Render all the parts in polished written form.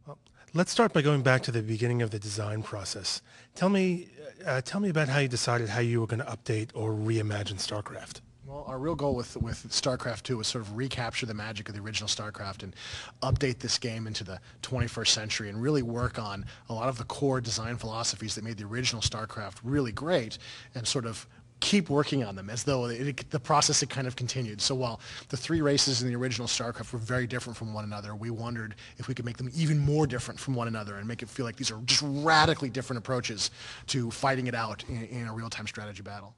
Well, let's start by going back to the beginning of the design process. Tell me about how you decided how you were going to update or reimagine StarCraft. Well, our real goal with StarCraft 2 was sort of recapture the magic of the original StarCraft and update this game into the 21st century and really work on a lot of the core design philosophies that made the original StarCraft really great and sort of keep working on them as though the process had kind of continued. So while the three races in the original StarCraft were very different from one another, we wondered if we could make them even more different from one another and make it feel like these are just radically different approaches to fighting it out in a real-time strategy battle.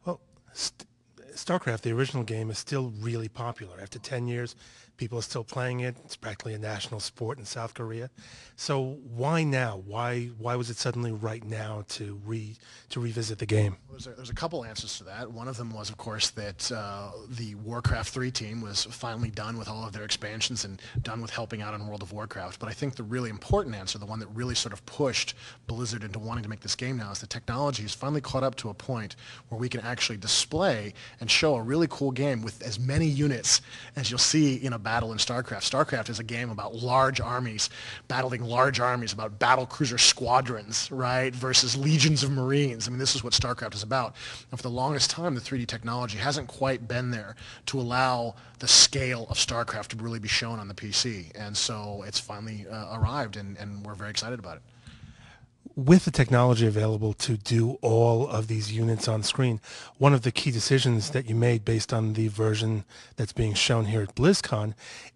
Well, StarCraft, the original game, is still really popular. After 10 years, people are still playing it. It's practically a national sport in South Korea. So why now? Why was it suddenly right now to revisit the game? There's a couple answers to that. One of them was, of course, that the Warcraft 3 team was finally done with all of their expansions and done with helping out on World of Warcraft. But I think the really important answer, the one that really sort of pushed Blizzard into wanting to make this game now, is the technology has finally caught up to a point where we can actually display and show a really cool game with as many units as you'll see in a battle in StarCraft. StarCraft is a game about large armies, battling large armies, about battle cruiser squadrons, right, versus legions of Marines. I mean, this is what StarCraft is about. And for the longest time, the 3D technology hasn't quite been there to allow the scale of StarCraft to really be shown on the PC. And so it's finally arrived, and we're very excited about it. With the technology available to do all of these units on screen, one of the key decisions that you made based on the version that's being shown here at BlizzCon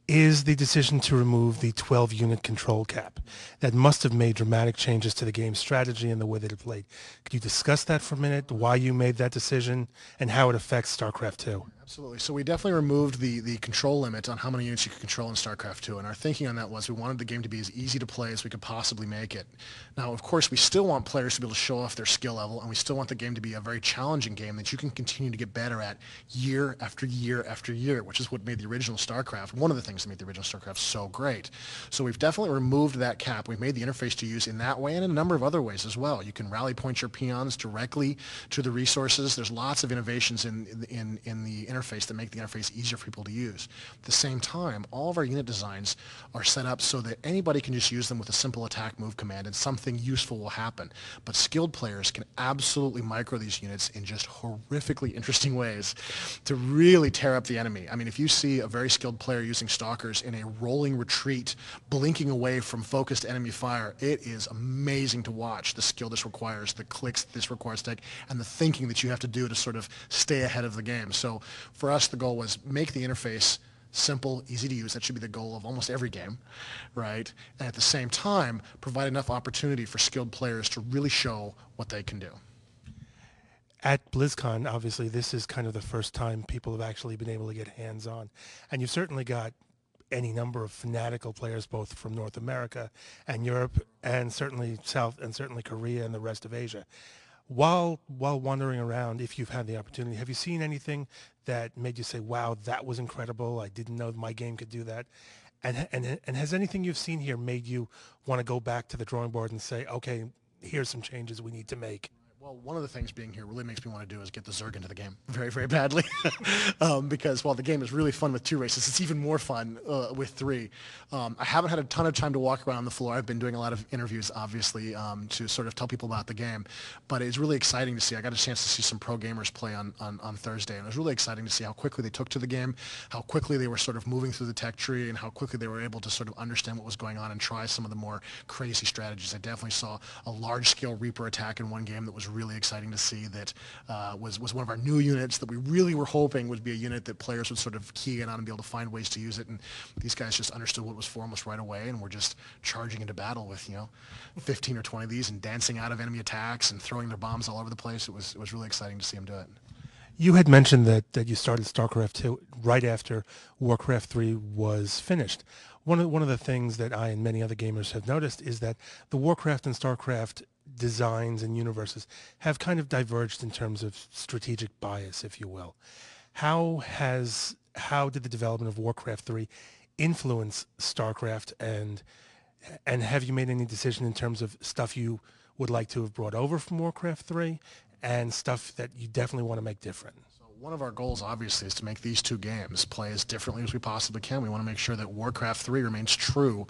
is the decision to remove the 12 unit control cap. That must have made dramatic changes to the game's strategy and the way that it played. Could you discuss that for a minute, why you made that decision and how it affects StarCraft 2? Absolutely. So we definitely removed the control limit on how many units you could control in StarCraft 2, and our thinking on that was we wanted the game to be as easy to play as we could possibly make it. Now, of course, we still want players to be able to show off their skill level, and we still want the game to be a very challenging game that you can continue to get better at year after year after year, which is what made the original StarCraft, one of the things that made the original StarCraft so great. So we've definitely removed that cap. We've made the interface to use in that way and in a number of other ways as well. You can rally point your peons directly to the resources. There's lots of innovations in the interface that make the interface easier for people to use. At the same time, all of our unit designs are set up so that anybody can just use them with a simple attack move command and something useful will happen. But skilled players can absolutely micro these units in just horrifically interesting ways to really tear up the enemy. I mean, if you see a very skilled player using stalkers in a rolling retreat, blinking away from focused enemy fire, it is amazing to watch the skill this requires, the clicks this requires to take, and the thinking that you have to do to sort of stay ahead of the game. So for us, the goal was make the interface simple, easy to use. That should be the goal of almost every game, right? And at the same time, provide enough opportunity for skilled players to really show what they can do. At BlizzCon, obviously, this is kind of the first time people have actually been able to get hands-on. And you've certainly got any number of fanatical players, both from North America and Europe, and certainly South, and certainly Korea and the rest of Asia. While wandering around, if you've had the opportunity, have you seen anything that made you say, wow, that was incredible, I didn't know my game could do that? And has anything you've seen here made you want to go back to the drawing board and say, okay, here's some changes we need to make? Well, one of the things being here really makes me want to do is get the Zerg into the game very, very badly. Because while the game is really fun with two races, it's even more fun with three. I haven't had a ton of time to walk around the floor. I've been doing a lot of interviews, obviously, to sort of tell people about the game. But it's really exciting to see. I got a chance to see some pro gamers play on Thursday, and it was really exciting to see how quickly they took to the game, how quickly they were sort of moving through the tech tree, and how quickly they were able to sort of understand what was going on and try some of the more crazy strategies. I definitely saw a large-scale Reaper attack in one game that was really exciting to see, that was one of our new units that we really were hoping would be a unit that players would sort of key in on and be able to find ways to use it. And these guys just understood what it was for almost right away, and were just charging into battle with 15 or 20 of these and dancing out of enemy attacks and throwing their bombs all over the place. It was really exciting to see them do it. You had mentioned that you started StarCraft 2 right after Warcraft 3 was finished. One of the things that I and many other gamers have noticed is that the Warcraft and StarCraft designs and universes have kind of diverged in terms of strategic bias, if you will. How did the development of Warcraft 3 influence StarCraft, and have you made any decision in terms of stuff you would like to have brought over from Warcraft 3 and stuff that you definitely want to make different? One of our goals, obviously, is to make these two games play as differently as we possibly can. We want to make sure that Warcraft 3 remains true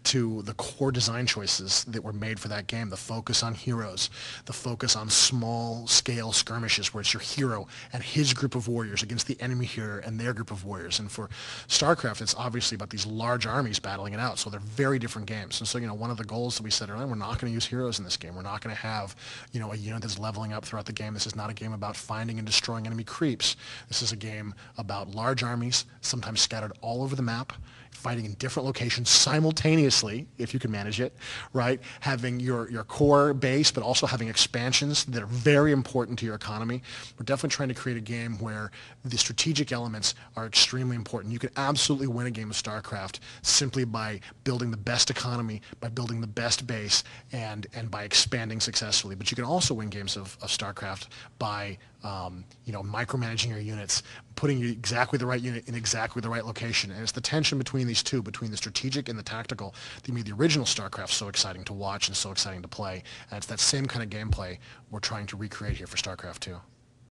to the core design choices that were made for that game. The focus on heroes, the focus on small-scale skirmishes where it's your hero and his group of warriors against the enemy hero and their group of warriors. And for Starcraft, it's obviously about these large armies battling it out. So they're very different games. And so, one of the goals that we said earlier, we're not going to use heroes in this game. We're not going to have, a unit that's leveling up throughout the game. This is not a game about finding and destroying enemy creeps. This is a game about large armies, sometimes scattered all over the map, fighting in different locations simultaneously, if you can manage it, right? Having your core base, but also having expansions that are very important to your economy. We're definitely trying to create a game where the strategic elements are extremely important. You can absolutely win a game of StarCraft simply by building the best economy, by building the best base, and by expanding successfully. But you can also win games of StarCraft by micromanaging your units, putting exactly the right unit in exactly the right location. And it's the tension between these two, between the strategic and the tactical, that made the original StarCraft so exciting to watch and so exciting to play. And it's that same kind of gameplay we're trying to recreate here for StarCraft 2.